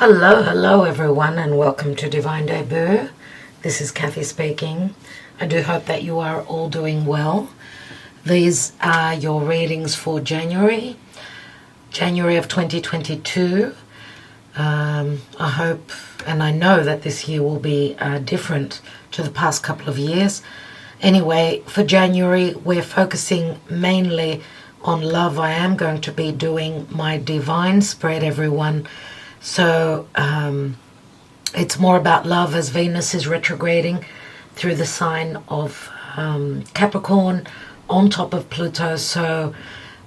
Hello everyone, and welcome to Divine Debut. This is Kathy speaking. I do hope that you are all doing well. These are your readings for January of 2022. I hope and I know that this year will be different to the past couple of years. Anyway, for January, we're focusing mainly on love. I am going to be doing my divine spread, everyone. So it's more about love as Venus is retrograding through the sign of Capricorn on top of Pluto. So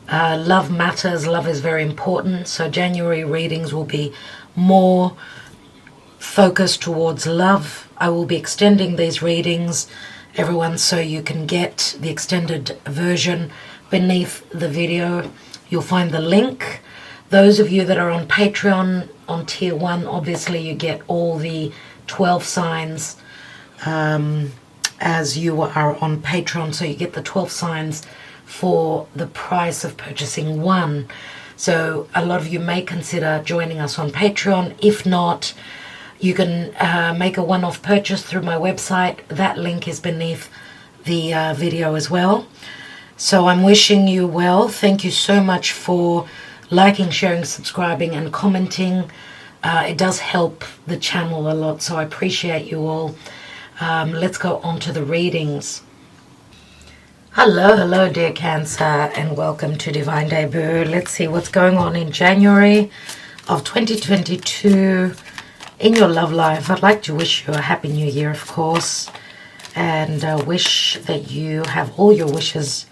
love matters. Love is very important. So January readings will be more focused towards love. I will be extending these readings, everyone, so you can get the extended version beneath the video. You'll find the link. Those of you that are on Patreon, on tier 1, obviously you get all the 12 signs as you are on Patreon. So you get the 12 signs for the price of purchasing one. So a lot of you may consider joining us on Patreon. If not, you can make a one-off purchase through my website. That link is beneath the video as well. So I'm wishing you well. Thank you so much for liking, sharing, subscribing, and commenting. It does help the channel a lot, so I appreciate you all. Let's go on to the readings. Hello, dear Cancer, and welcome to Divine Debut. Let's see what's going on in January of 2022 in your love life. I'd like to wish you a happy new year, of course, and wish that you have all your wishes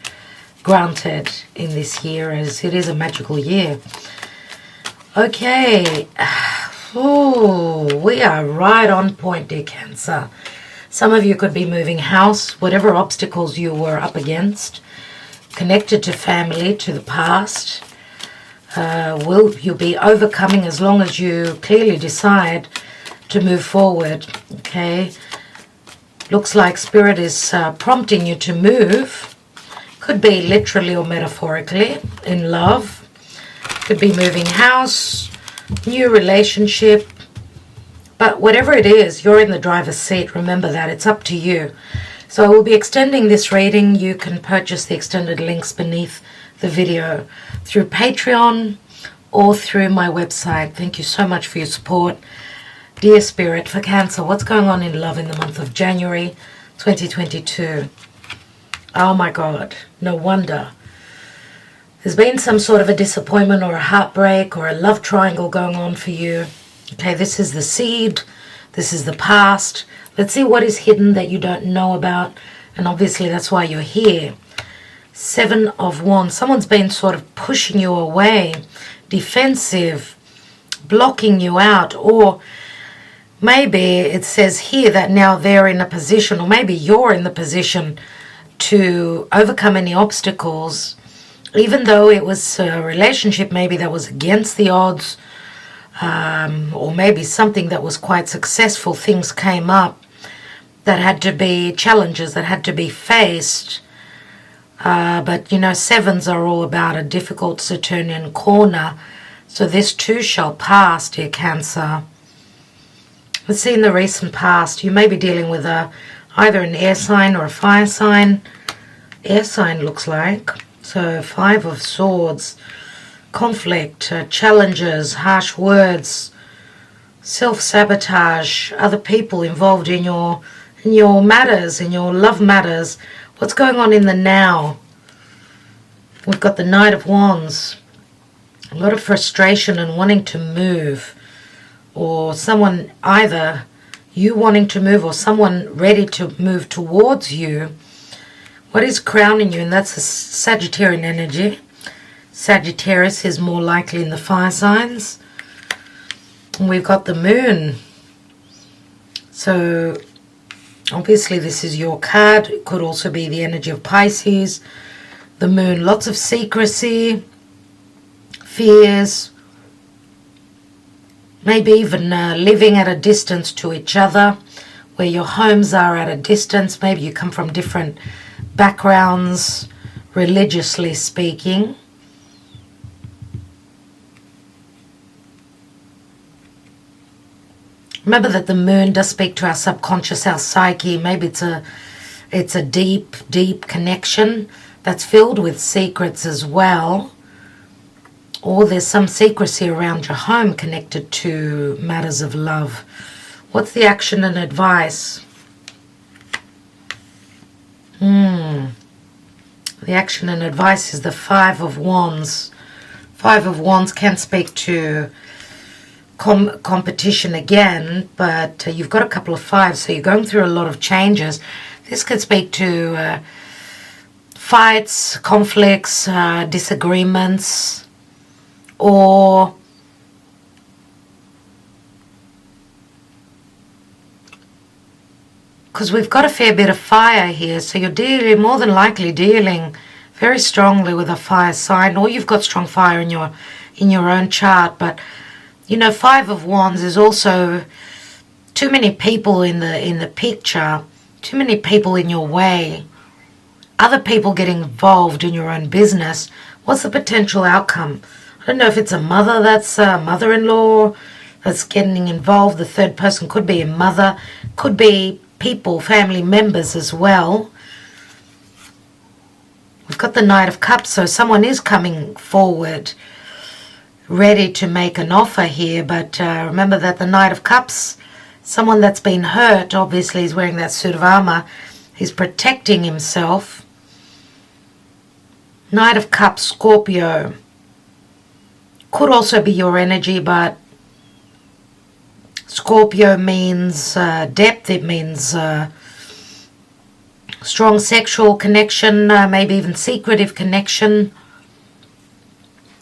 granted in this year, as it is a magical year. Okay, we are right on point, dear Cancer. Some of you could be moving house, whatever obstacles you were up against, connected to family, to the past, you'll be overcoming as long as you clearly decide to move forward. Okay, looks like Spirit is prompting you to move. Could be literally or metaphorically in love. Could be moving house, new relationship. But whatever it is, you're in the driver's seat. Remember that. It's up to you. So I will be extending this reading. You can purchase the extended links beneath the video through Patreon or through my website. Thank you so much for your support. Dear Spirit, for Cancer, what's going on in love in the month of January 2022? Oh my God, no wonder. There's been some sort of a disappointment or a heartbreak or a love triangle going on for you. Okay, this is the seed. This is the past. Let's see what is hidden that you don't know about. And obviously that's why you're here. 7 of Wands. Someone's been sort of pushing you away, defensive, blocking you out. Or maybe it says here that now they're in a position, or maybe you're in the position to overcome any obstacles, even though it was a relationship maybe that was against the odds, or maybe something that was quite successful. Things came up that had to be challenges that had to be faced, but you know, 7s are all about a difficult Saturnian corner. So this too shall pass, dear Cancer. Let's see, in the recent past you may be dealing with either an air sign or a fire sign. Air sign looks like. So 5 of Swords, conflict, challenges, harsh words, self-sabotage, other people involved in your matters, in your love matters. What's going on in the now? We've got the Knight of Wands. A lot of frustration and wanting to move, or someone, either you wanting to move or someone ready to move towards you. What is crowning you? And that's a Sagittarian energy. Sagittarius is more likely in the fire signs. And we've got the Moon. So obviously this is your card. It could also be the energy of Pisces. The Moon, lots of secrecy, fears, maybe even living at a distance to each other, where your homes are at a distance. Maybe you come from different backgrounds, religiously speaking. Remember that the moon does speak to our subconscious, our psyche. Maybe it's a deep, deep connection that's filled with secrets as well. Or there's some secrecy around your home connected to matters of love. What's the action and advice? The action and advice is the Five of Wands. Five of Wands can speak to competition again, but you've got a couple of fives, so you're going through a lot of changes. This could speak to fights, conflicts, disagreements, or because we've got a fair bit of fire here, so you're more than likely dealing very strongly with a fire sign, or you've got strong fire in your own chart. But you know, Five of Wands is also too many people in the picture, too many people in your way, other people getting involved in your own business. What's the potential outcome? I don't know if it's a mother that's a mother-in-law that's getting involved. The third person could be a mother, could be people, family members as well. We've got the Knight of Cups, so someone is coming forward ready to make an offer here, but remember that the Knight of Cups, someone that's been hurt, obviously is wearing that suit of armor, he's protecting himself. Knight of Cups, Scorpio, could also be your energy, but Scorpio means depth, it means strong sexual connection, maybe even secretive connection.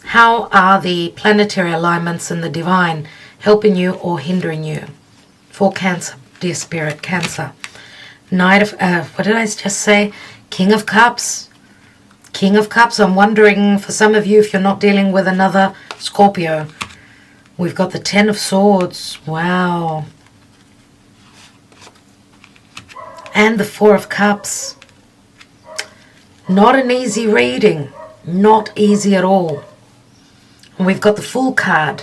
How are the planetary alignments and the divine helping you or hindering you? For Cancer, dear Spirit, Cancer. Knight of, what did I just say? King of Cups. King of Cups. I'm wondering for some of you if you're not dealing with another Scorpio. We've got the Ten of Swords. Wow. And the Four of Cups. Not an easy reading. Not easy at all. And we've got the Fool card.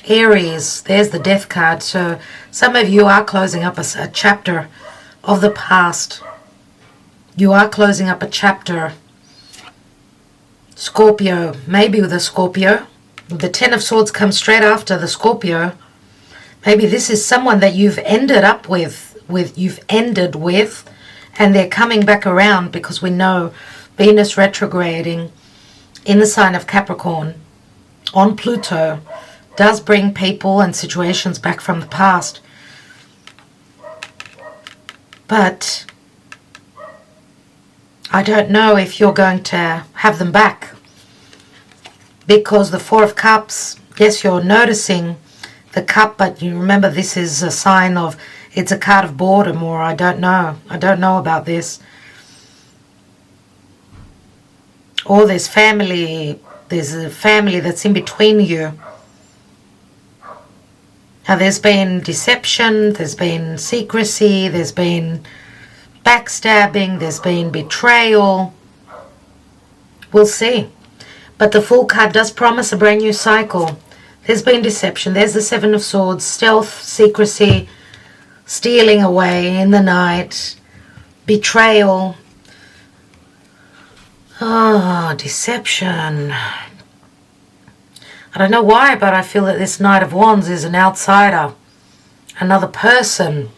Aries. There's the Death card. So some of you are closing up a chapter of the past. You are closing up a chapter. Scorpio. Maybe with a Scorpio. The Ten of Swords comes straight after the Scorpio. Maybe this is someone that you've ended up with, and they're coming back around because we know Venus retrograding in the sign of Capricorn on Pluto does bring people and situations back from the past. But I don't know if you're going to have them back, because the Four of Cups, yes, you're noticing the cup, but you remember this is a sign of, it's a card of boredom, or I don't know about this. Or there's a family that's in between you. Now there's been deception, there's been secrecy, there's been backstabbing, there's been betrayal. We'll see. But the Fool card does promise a brand new cycle. There's been deception. There's the Seven of Swords, stealth, secrecy, stealing away in the night, betrayal. Deception. I don't know why, but I feel that this Knight of Wands is an outsider, another person.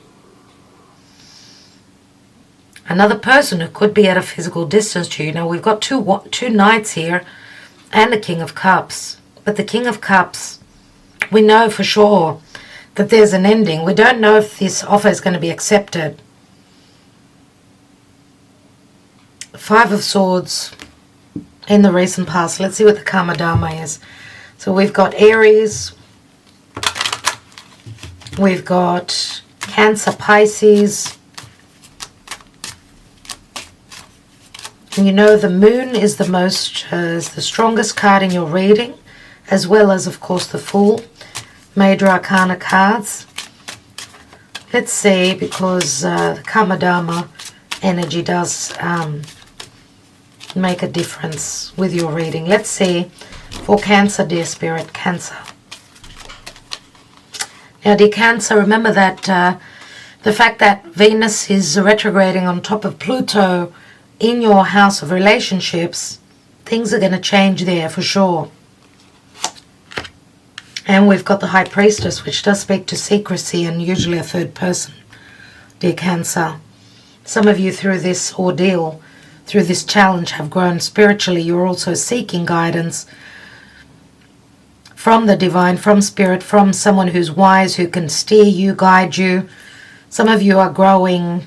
Another person who could be at a physical distance to you. Now, we've got two knights here and the King of Cups. But the King of Cups, we know for sure that there's an ending. We don't know if this offer is going to be accepted. Five of Swords in the recent past. Let's see what the Karma Dharma is. So we've got Aries. We've got Cancer, Pisces. And you know the Moon is is the strongest card in your reading, as well as, of course, the Fool. Major Arcana cards. Let's see, because the Karma Dharma energy does make a difference with your reading. Let's see for Cancer, dear Spirit, Cancer. Now, dear Cancer, remember that the fact that Venus is retrograding on top of Pluto in your house of relationships, things are going to change there for sure. And we've got the High Priestess, which does speak to secrecy and usually a third person, dear Cancer. Some of you through this ordeal, through this challenge, have grown spiritually. You're also seeking guidance from the divine, from spirit, from someone who's wise, who can steer you, guide you. Some of you are growing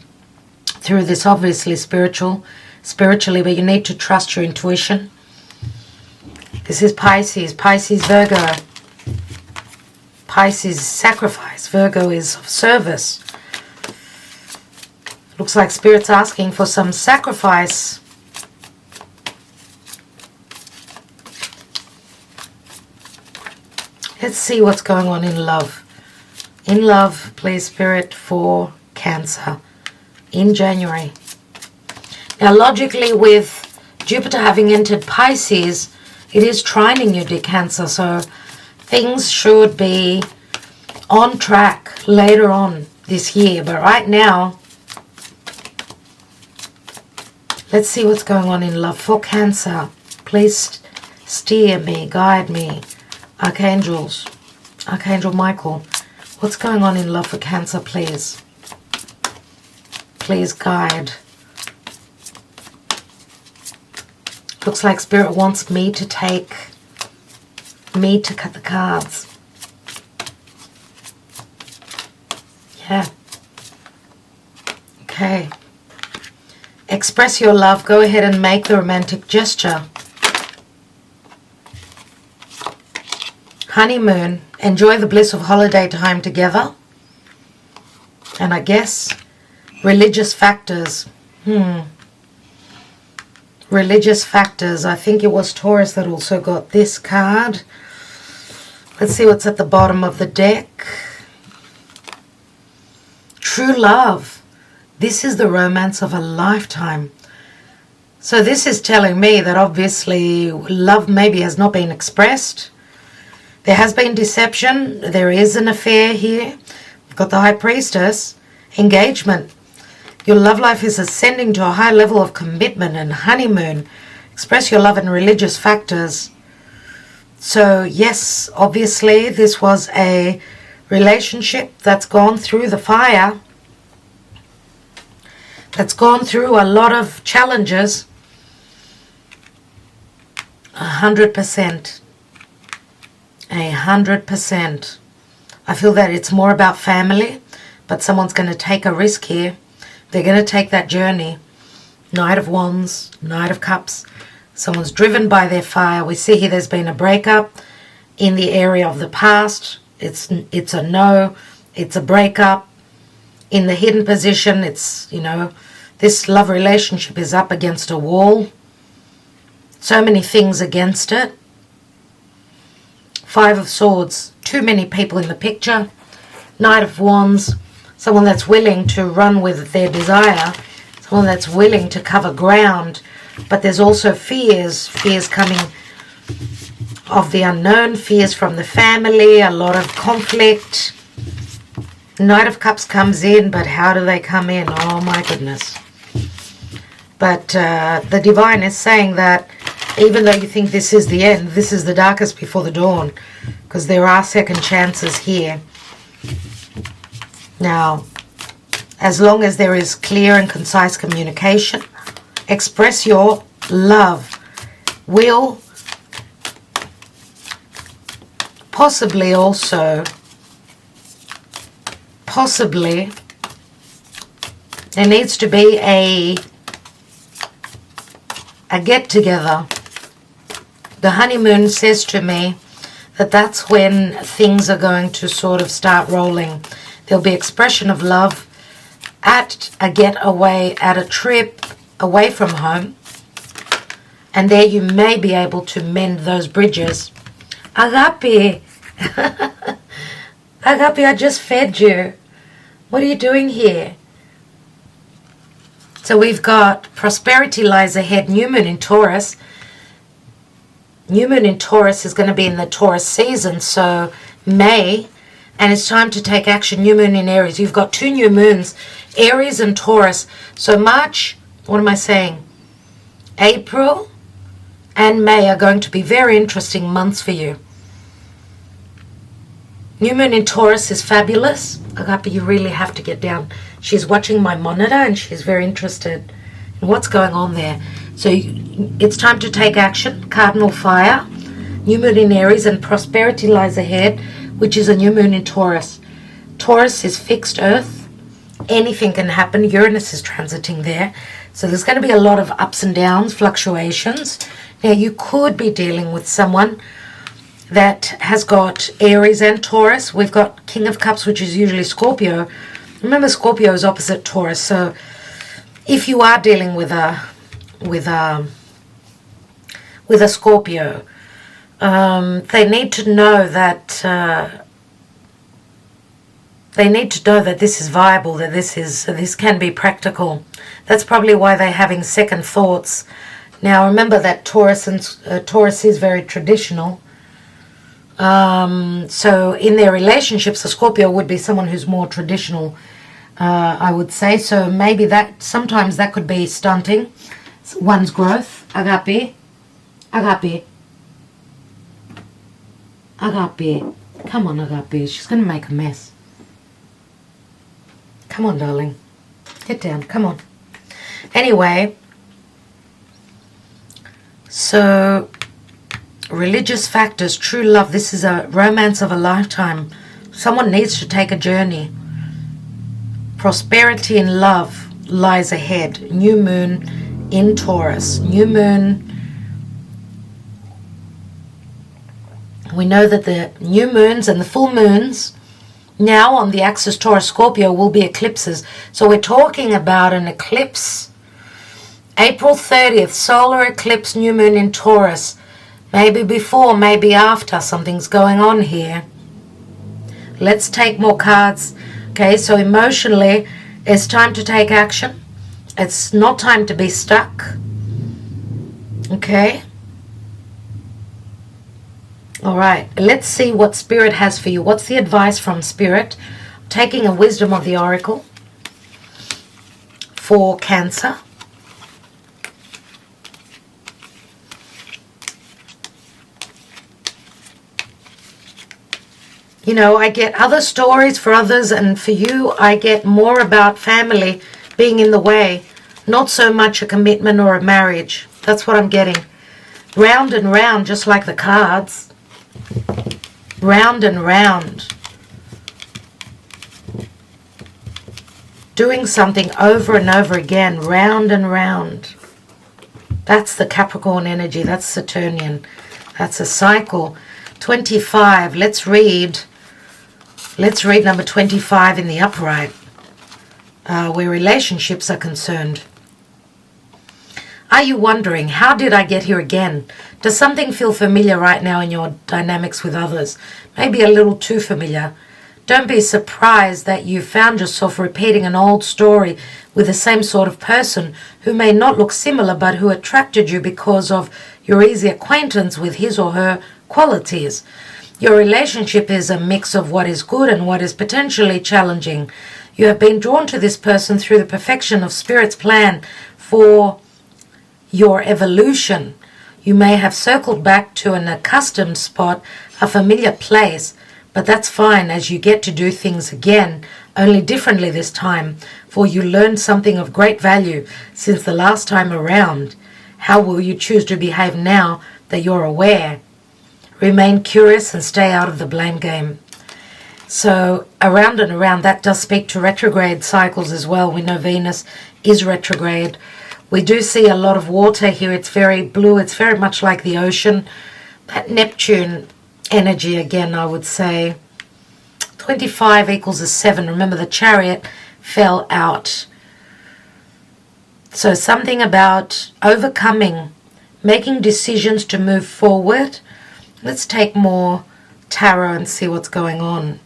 through this, obviously spiritually, but you need to trust your intuition. This is Pisces, Virgo. Pisces, sacrifice. Virgo is of service. Looks like Spirit's asking for some sacrifice. Let's see what's going on in love. In love, please, Spirit, for Cancer in January. Now, logically, with Jupiter having entered Pisces, it is trining you, dear Cancer, so things should be on track later on this year. But right now, let's see what's going on in love for Cancer. Please steer me, guide me. Archangels, Archangel Michael, what's going on in love for Cancer, please? Please guide. Looks like Spirit wants me to cut the cards. Yeah. Okay. Express your love. Go ahead and make the romantic gesture. Honeymoon. Enjoy the bliss of holiday time together. And I guess religious factors. Religious factors. I think it was Taurus that also got this card. Let's see what's at the bottom of the deck. True love. This is the romance of a lifetime. So this is telling me that obviously love maybe has not been expressed. There has been deception. There is an affair here. We've got the High Priestess. Engagement. Your love life is ascending to a high level of commitment and honeymoon. Express your love in religious factors. So yes, obviously this was a relationship that's gone through the fire. That's gone through a lot of challenges. 100%. 100%. I feel that it's more about family, but someone's going to take a risk here. They're going to take that journey. Knight of Wands, Knight of Cups. Someone's driven by their fire. We see here there's been a breakup in the area of the past. It's a no. It's a breakup. In the hidden position, it's, you know, this love relationship is up against a wall. So many things against it. Five of Swords. Too many people in the picture. Knight of Wands. Someone that's willing to run with their desire. Someone that's willing to cover ground. But there's also fears. Fears coming of the unknown. Fears from the family. A lot of conflict. Knight of Cups comes in, but how do they come in? Oh my goodness. But the divine is saying that even though you think this is the end, this is the darkest before the dawn, because there are second chances here. Now, as long as there is clear and concise communication, express your love. Will possibly also, there needs to be a get-together. The honeymoon says to me that that's when things are going to sort of start rolling. There'll be expression of love at a getaway, at a trip away from home. And there you may be able to mend those bridges. Agape! Agape, I just fed you. What are you doing here? So we've got prosperity lies ahead. New moon in Taurus. New moon in Taurus is going to be in the Taurus season. So May, And it's time to take action. New moon in Aries. You've got 2 new moons, Aries and Taurus. So March, what am I saying? April and May are going to be very interesting months for you. New moon in Taurus is fabulous. Agape, you really have to get down. She's watching my monitor and she's very interested in what's going on there. So it's time to take action. Cardinal fire. New moon in Aries, and prosperity lies ahead, which is a new moon in Taurus. Taurus is fixed earth. Anything can happen. Uranus is transiting there. So there's going to be a lot of ups and downs, fluctuations. Now, you could be dealing with someone that has got Aries and Taurus. We've got King of Cups, which is usually Scorpio. Remember, Scorpio is opposite Taurus. So if you are dealing with a Scorpio, they need to know that this is viable, that this can be practical. That's probably why they're having second thoughts. Now remember that Taurus is very traditional. So in their relationships, a Scorpio would be someone who's more traditional, I would say. So maybe that sometimes that could be stunting one's growth. Agape. Come on, Agape. She's going to make a mess. Come on, darling. Get down. Come on. Anyway, so religious factors, true love. This is a romance of a lifetime. Someone needs to take a journey. Prosperity and love lies ahead. New moon in Taurus. New moon. We know that the new moons and the full moons now on the axis Taurus Scorpio will be eclipses. So we're talking about an eclipse. April 30th, solar eclipse, new moon in Taurus. Maybe before, maybe after, something's going on here. Let's take more cards. Okay, so emotionally, it's time to take action. It's not time to be stuck. Okay. All right, let's see what Spirit has for you. What's the advice from Spirit? Taking a wisdom of the Oracle for Cancer. You know, I get other stories for others, and for you, I get more about family being in the way, not so much a commitment or a marriage. That's what I'm getting. Round and round, just like the cards. Round and round. Doing something over and over again, round and round. That's the Capricorn energy. That's Saturnian. That's a cycle. 25. Let's read number 25 in the upright, where relationships are concerned. Are you wondering, how did I get here again? Does something feel familiar right now in your dynamics with others? Maybe a little too familiar. Don't be surprised that you found yourself repeating an old story with the same sort of person who may not look similar but who attracted you because of your easy acquaintance with his or her qualities. Your relationship is a mix of what is good and what is potentially challenging. You have been drawn to this person through the perfection of Spirit's plan for your evolution. You may have circled back to an accustomed spot, a familiar place, but that's fine as you get to do things again, only differently this time, for you learned something of great value since the last time around. How will you choose to behave now that you're aware? Remain curious and stay out of the blame game. So around and around, that does speak to retrograde cycles as well. We know Venus is retrograde. We do see a lot of water here. It's very blue. It's very much like the ocean. That Neptune energy again, I would say. 25 equals a 7. Remember, the Chariot fell out. So something about overcoming, making decisions to move forward. Let's take more tarot and see what's going on.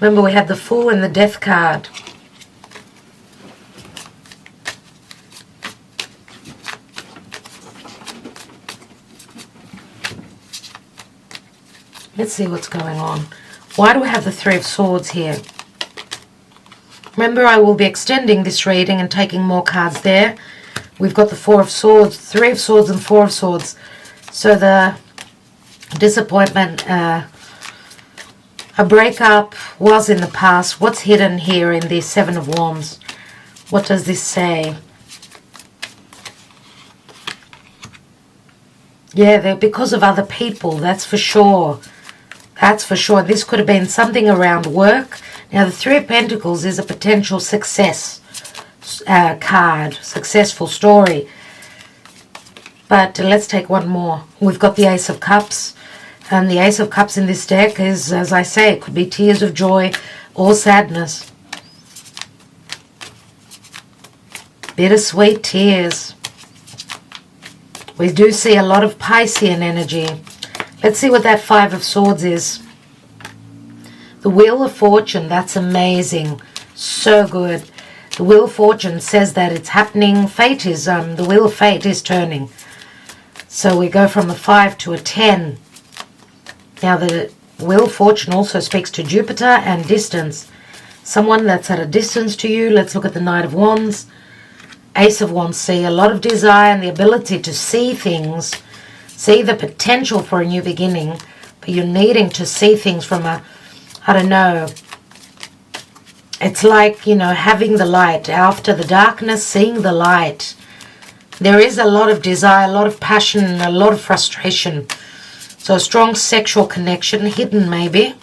Remember, we had the Fool and the Death card. Let's see what's going on. Why do we have the Three of Swords here? Remember, I will be extending this reading and taking more cards there. We've got the Four of Swords, Three of Swords and Four of Swords. So the disappointment, a breakup was in the past. What's hidden here in the Seven of Wands? What does this say? Yeah, they're because of other people, that's for sure. That's for sure. This could have been something around work. Now, the Three of Pentacles is a potential success card, successful story. But let's take one more. We've got the Ace of Cups. And the Ace of Cups in this deck is, as I say, it could be tears of joy or sadness. Bittersweet tears. We do see a lot of Piscean energy. Let's see what that Five of Swords is. The Wheel of Fortune, that's amazing. So good. The Wheel of Fortune says that it's happening. Fate is, the Wheel of Fate is turning. So we go from a 5 to a 10. Now the Wheel of Fortune also speaks to Jupiter and distance. Someone that's at a distance to you. Let's look at the Knight of Wands. Ace of Wands, see a lot of desire and the ability to see things. See the potential for a new beginning. But you're needing to see things from a, I don't know. It's like, you know, having the light. After the darkness, seeing the light. There is a lot of desire, a lot of passion, a lot of frustration. So a strong sexual connection, hidden maybe.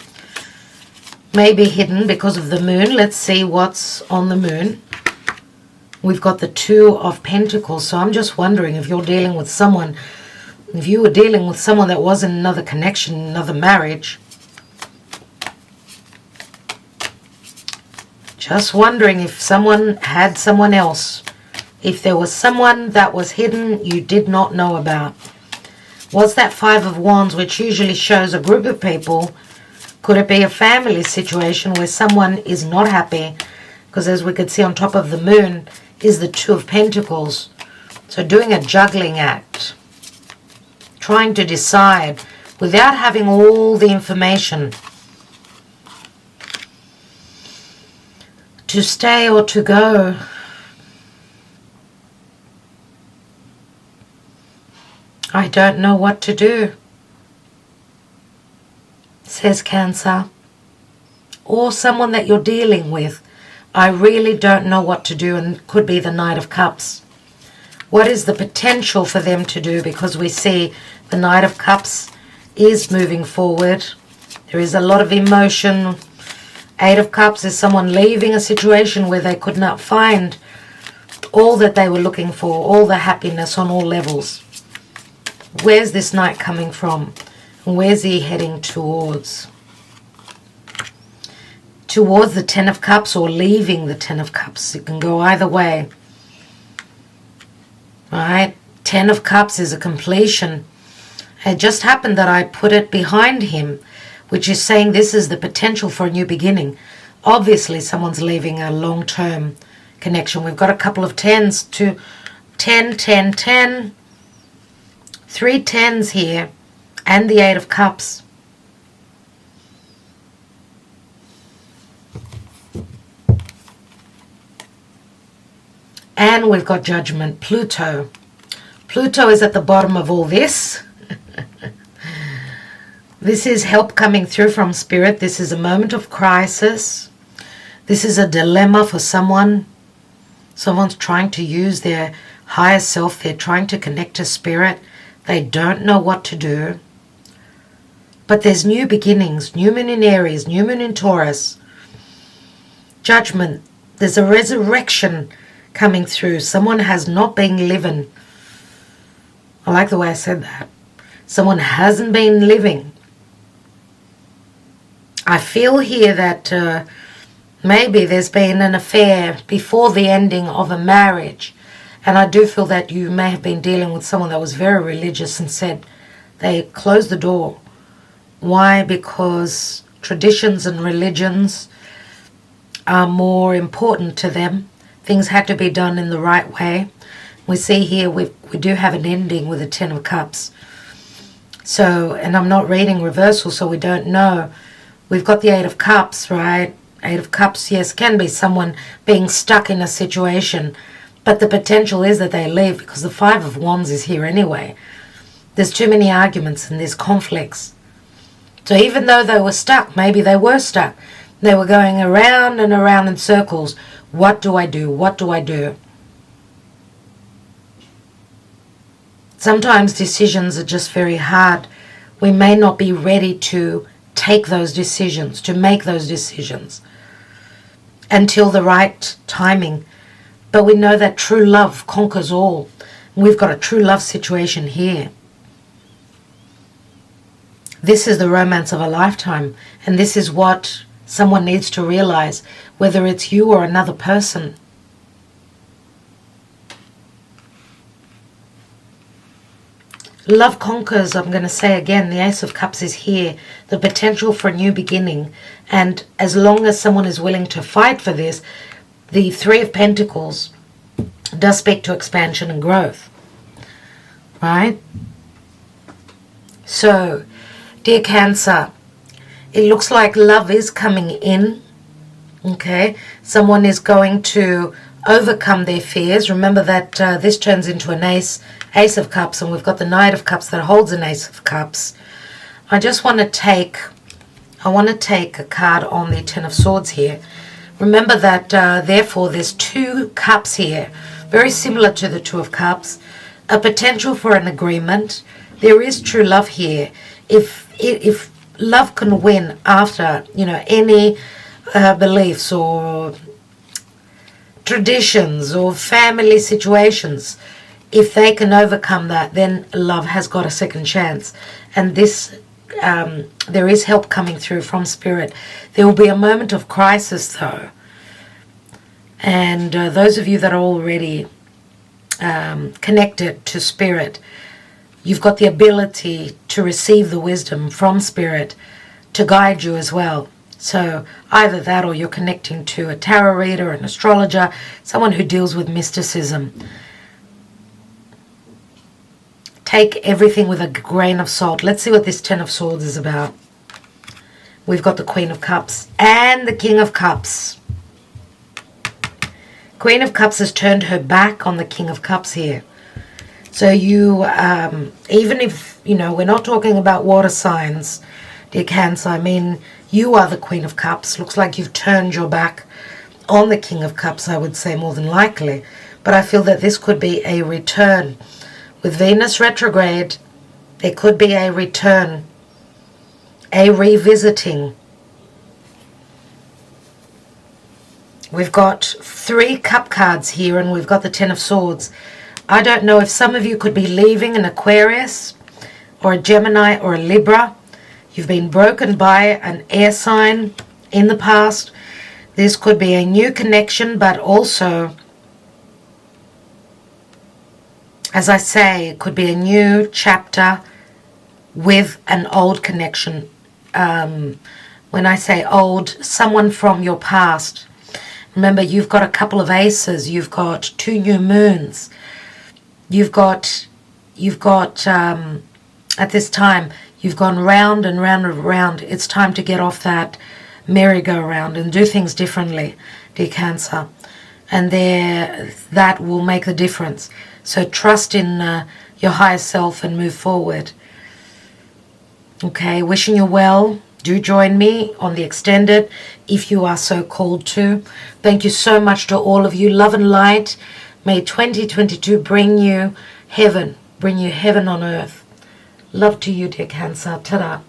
Maybe hidden because of the moon. Let's see what's on the moon. We've got the Two of Pentacles. So I'm just wondering if you're dealing with someone, if you were dealing with someone that was in another connection, another marriage. Just wondering if someone had someone else. If there was someone that was hidden you did not know about. Was that Five of Wands, which usually shows a group of people? Could it be a family situation where someone is not happy? Because as we could see on top of the moon is the Two of Pentacles. So doing a juggling act. Trying to decide without having all the information. To stay or to go. I don't know what to do, says Cancer. Or someone that you're dealing with. I really don't know what to do, and could be the Knight of Cups. What is the potential for them to do? Because we see the Knight of Cups is moving forward. There is a lot of emotion. Eight of Cups is someone leaving a situation where they could not find all that they were looking for, all the happiness on all levels. Where's this knight coming from? And where's he heading towards? Towards the Ten of Cups or leaving the Ten of Cups. It can go either way. Right? Ten of Cups is a completion. It just happened that I put it behind him, which is saying this is the potential for a new beginning. Obviously, someone's leaving a long-term connection. We've got a couple of tens to 10, 10, 10. 3 tens here. And the Eight of Cups. And we've got Judgment, Pluto. Pluto is at the bottom of all this. This is help coming through from Spirit. This is a moment of crisis. This is a dilemma for someone. Someone's trying to use their higher self. They're trying to connect to Spirit. They don't know what to do. But there's new beginnings. New moon in Aries, new moon in Taurus. Judgment. There's a resurrection coming through. Someone has not been living. I like the way I said that. Someone hasn't been living. I feel here that maybe there's been an affair before the ending of a marriage. And I do feel that you may have been dealing with someone that was very religious and said they closed the door. Why? Because traditions and religions are more important to them. Things had to be done in the right way. We see here we do have an ending with the Ten of Cups. So, and I'm not reading reversal, so we don't know. We've got the Eight of Cups, right? Eight of Cups, yes, can be someone being stuck in a situation, but the potential is that they leave because the Five of Wands is here anyway. There's too many arguments and there's conflicts. So even though they were stuck, maybe they were stuck. They were going around and around in circles. What do I do? What do I do? Sometimes decisions are just very hard. We may not be ready to take those decisions, to make those decisions until the right timing. But we know that true love conquers all. We've got a true love situation here. This is the romance of a lifetime, and this is what someone needs to realize, whether it's you or another person. Love conquers, I'm going to say again, the Ace of Cups is here, the potential for a new beginning. And as long as someone is willing to fight for this, the Three of Pentacles does speak to expansion and growth. Right? So, dear Cancer, it looks like love is coming in. Okay? Someone is going to overcome their fears. Remember that this turns into an Ace of Cups, and we've got the Knight of Cups that holds an Ace of Cups. I want to take a card on the Ten of Swords here. Remember that therefore there's two cups here, very similar to the Two of Cups, a potential for an agreement. There is true love here. If love can win after, any beliefs or traditions or family situations, if they can overcome that, then love has got a second chance. And this, there is help coming through from Spirit. There will be a moment of crisis though. And those of you that are already connected to Spirit, you've got the ability to receive the wisdom from Spirit to guide you as well. So either that, or you're connecting to a tarot reader, an astrologer, someone who deals with mysticism. Take everything with a grain of salt. Let's see what this Ten of Swords is about. We've got the Queen of Cups and the King of Cups. Queen of Cups has turned her back on the King of Cups here. So you, even if, we're not talking about water signs, dear Cancer, I mean, you are the Queen of Cups. Looks like you've turned your back on the King of Cups, I would say, more than likely. But I feel that this could be a return. With Venus retrograde, there could be a return, a revisiting. We've got 3 cup cards here, and we've got the Ten of Swords. I don't know if some of you could be leaving an Aquarius or a Gemini or a Libra. You've been broken by an air sign in the past. This could be a new connection, but also, as I say, it could be a new chapter with an old connection. When I say old, someone from your past. Remember, you've got a couple of aces. You've got 2 new moons. You've got at this time, you've gone round and round and round. It's time to get off that merry-go-round and do things differently, dear Cancer. And that will make the difference. So trust in your higher self and move forward. Okay, wishing you well. Do join me on the extended if you are so called to. Thank you so much to all of you. Love and light. May 2022 bring you heaven on earth. Love to you, dear Cancer. Ta-da.